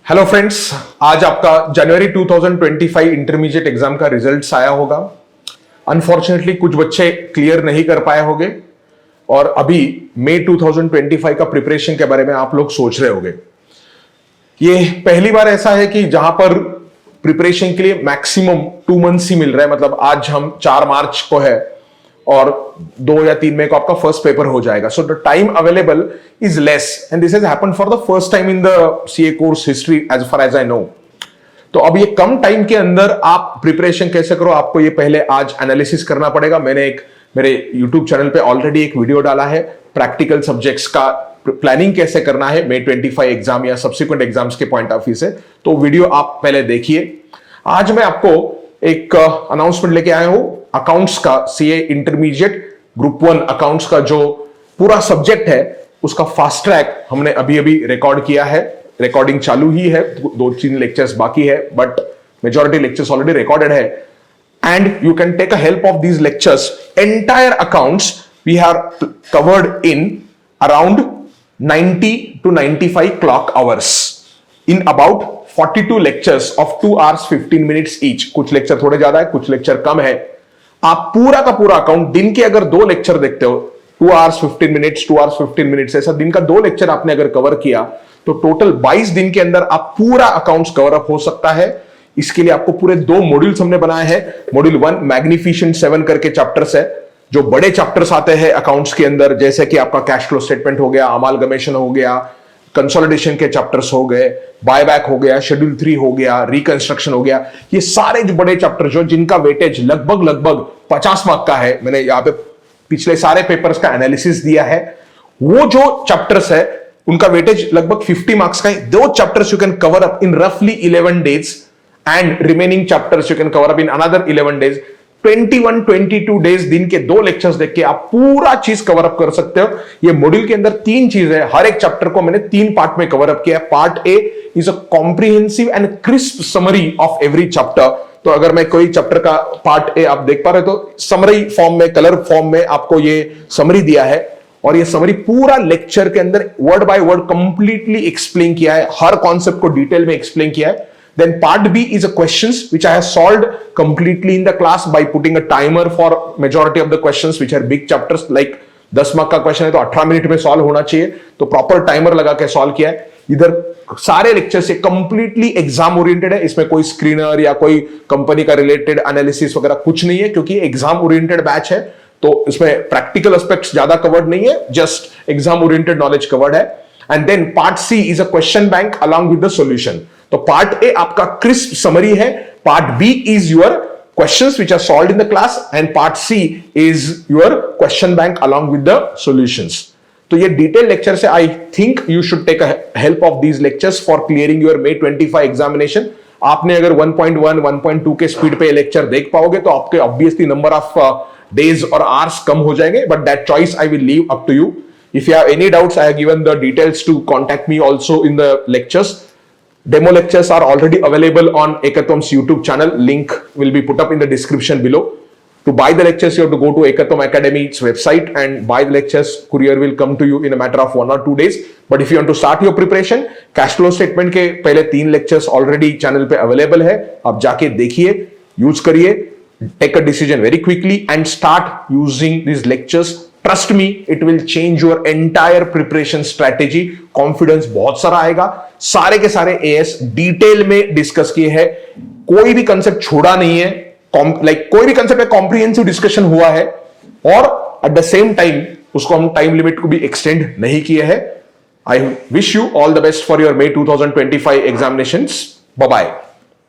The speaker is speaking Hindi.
हेलो फ्रेंड्स, आज आपका जनवरी 2025 इंटरमीडिएट एग्जाम का रिजल्ट्स आया होगा। अनफॉर्चुनेटली कुछ बच्चे क्लियर नहीं कर पाए होंगे और अभी मई 2025 का प्रिपरेशन के बारे में आप लोग सोच रहे होंगे। ये पहली बार ऐसा है कि जहां पर प्रिपरेशन के लिए मैक्सिमम 2 मंथ्स ही मिल रहा है। मतलब आज हम 4 मार्च को है और 2 या 3 मई को आपका फर्स्ट पेपर हो जाएगा। So the time available is less and this has happened for the first time in the CA course history as far as I know. तो अब ये कम टाइम के अंदर आप प्रिपरेशन कैसे करो, आपको ये पहले आज एनालिसिस करना पड़ेगा। मैंने एक मेरे यूट्यूब चैनल पे ऑलरेडी एक वीडियो डाला है प्रैक्टिकल सब्जेक्ट्स का प्लानिंग कैसे करना है मई 25 एग्जाम या सब्सिक्वेंट एग्जाम्स के पॉइंट ऑफ व्यू से। तो वीडियो आप पहले देखिए। आज मैं आपको एक अनाउंसमेंट लेके आया हूं अकाउंट्स का, सीए इंटरमीडिएट ग्रुप 1 अकाउंट्स का जो पूरा सब्जेक्ट है उसका फास्ट ट्रैक हमने अभी अभी रिकॉर्ड किया है। रिकॉर्डिंग चालू ही है, 2-3 लेक्चर्स बाकी है, but majority lectures already recorded है and you can take a help of these lectures. Entire accounts we have covered in around 90 to 95 clock hours in about 42 lectures of 2 hours 15 minutes each। कुछ लेक्चर थोड़े ज्यादा है, कुछ लेक्चर कम है। आप पूरा का पूरा अकाउंट दिन के अगर 2 लेक्चर देखते हो, 2 hours 15 minutes 2 hours 15 minutes ऐसा दिन का 2 लेक्चर आपने अगर कवर किया तो टोटल 22 दिन के अंदर आप पूरा अकाउंट्स कवर अप हो सकता है। इसके लिए आपको पूरे 2 मॉड्यूल्स हमने बनाए हैं। मॉड्यूल 1 मैग्निफिसेंट 7 करके चैप्टर्स है, जो बड़े चैप्टर्स आते हैं अकाउंट्स के अंदर, जैसे कि आपका कैश फ्लो स्टेटमेंट हो गया, अमालगमेशन हो गया, कंसोलिडेशन के चैप्टर्स हो गए, बायबैक हो गया, शेड्यूल 3 हो गया, रिकंस्ट्रक्शन हो गया। ये सारे जो बड़े चैप्टर जो जिनका वेटेज लगभग 50 मार्क का है, मैंने यहाँ पे पिछले सारे पेपर्स का एनालिसिस दिया है। वो जो चैप्टर्स है उनका वेटेज लगभग 50 मार्क्स का है। 2 chapters you can cover up in रफली 11 days and remaining chapters you can cover up in another 11 days। 21-22 days दिन के 2 लेक्चर्स देख के आप पूरा चीज कवर अप कर सकते हो। ये मॉड्यूल के अंदर 3 चीज है, हर एक चैप्टर को मैंने 3 पार्ट में कवर अप किया है। Part A is a comprehensive and crisp summary of every chapter. तो अगर मैं कोई चैप्टर का पार्ट ए आप देख पा रहे हो तो समरी फॉर्म में, कलर फॉर्म में आपको ये समरी दिया है और ये समरी पूरा लेक्चर के अंदर word by word completely explain किया है, हर कॉन्सेप्ट को डिटेल में एक्सप्लेन किया है। Then part B is a questions which I have solved completely in the class by putting a timer for majority of the questions which are big chapters like 10 mark का क्वेश्चन है तो 18 मिनट में सॉल्व होना चाहिए, तो प्रॉपर टाइमर लगा के सॉल्व किया है। इधर सारे लेक्चर से कंप्लीटली एग्जाम ओरिएंटेड है, इसमें कोई स्क्रीनर या कोई कंपनी का रिलेटेड एनालिसिस वगैरह कुछ नहीं है, क्योंकि एग्जाम ओरिएंटेड बैच है तो इसमें प्रैक्टिकल एस्पेक्ट्स ज्यादा कवर्ड नहीं है, just exam oriented knowledge covered है। And then part C is a question bank along with the solution. तो पार्ट ए आपका क्रिस्प समरी है, part B is your questions which are solved in the class and part C is your question bank along with the solutions. तो ये डिटेल लेक्चर से I think you should take help of these lectures for clearing your May 25 examination. आपने अगर 1.1 1.2 के स्पीड पे लेक्चर देख पाओगे तो आपके ऑब्वियसली नंबर ऑफ डेज और आवर्स कम हो जाएंगे, but that choice I will leave up to you. If you have any doubts, I have given the details to contact me also in the lectures. Demo lectures are already available on Hackathon's YouTube channel. Link will be put up in the description below. To buy the lectures, you have to go to Hackathon Academy's website and buy the lectures. Courier will come to you in a matter of 1 or 2 days. But if you want to start your preparation, cash flow statement के पहले 3 lectures already channel पे available है. आप जाके देखिए, use करिए, take a decision very quickly and start using these lectures. Trust me, it will change your entire preparation strategy. Confidence बहुत सारा आएगा। सारे के सारे एएस डिटेल में डिस्कस किए हैं, कोई भी कंसेप्ट छोड़ा नहीं है। कोई भी कंसेप्ट में कॉम्प्रिहेंसिव डिस्कशन हुआ है और एट द सेम टाइम उसको हम टाइम लिमिट को भी एक्सटेंड नहीं किए हैं। I wish you all the best for your May 2025 examinations. Bye bye.